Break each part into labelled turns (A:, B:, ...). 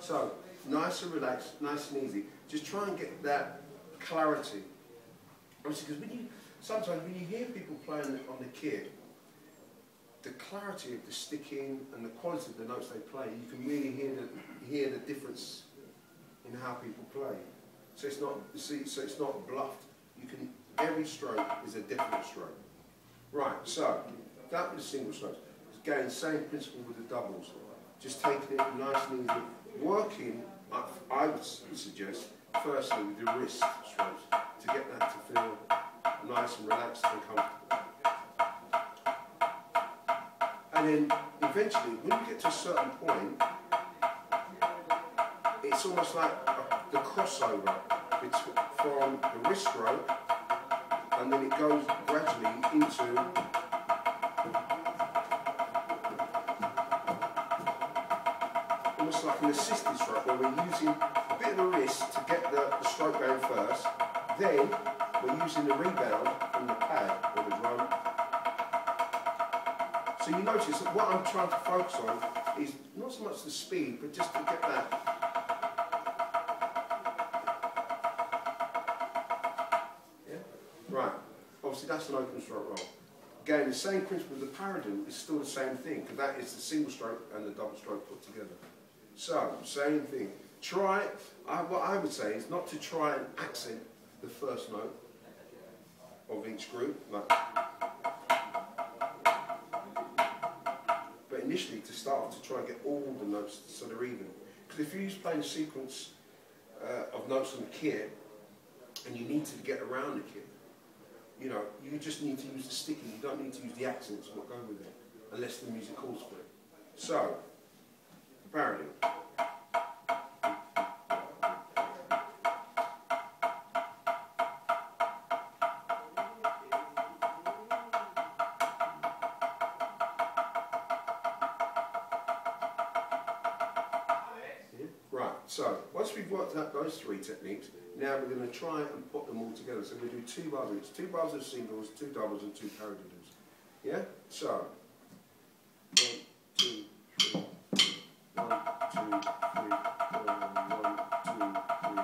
A: So, nice and relaxed, nice and easy. Just try and get that clarity. Obviously, because sometimes when you hear people playing on the kit, the clarity of the sticking and the quality of the notes they play, you can really hear the difference in how people play. So it's not bluffed. Every stroke is a different stroke. Right. So that was single strokes. Again, same principle with the doubles. Just taking it nice and easy. Working, I would suggest, firstly with the wrist strokes to get that to feel nice and relaxed and comfortable. And then eventually, when you get to a certain point, it's almost like the crossover from the wrist stroke, and then it goes gradually into almost like an assisted stroke, where we're using a bit of the wrist to get the stroke going first, then we're using the rebound from the pad or the drum. So you notice that what I'm trying to focus on is not so much the speed, but just to get that. Yeah? Right. Obviously that's an open stroke roll. Again, the same principle of the paradiddle is still the same thing, because that is the single stroke and the double stroke put together. So, same thing. Try, what I would say is not to try and accent the first note of each group, like, but initially to start off to try and get all the notes so they're even. Because if you're playing a sequence of notes on the kit, and you need to get around the kit, you know, you just need to use the sticking, you don't need to use the accents or go with it, unless the music calls for it. So, paradiddle. Right, so once we've worked out those three techniques, Now we're going to try and put them all together. So we do 2 bars each, 2 bars of singles, 2 doubles and 2 paradiddles. Yeah? So, 1, 2, 3, 1, 2, 3, 4, 1, 2, 3, 4, 1, 2, 3, 4,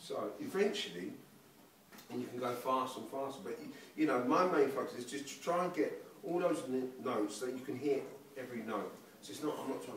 A: So eventually, and you can go faster and faster, but you know, my main focus is just to try and get all those notes that you can hear every note. So it's not, I'm not trying to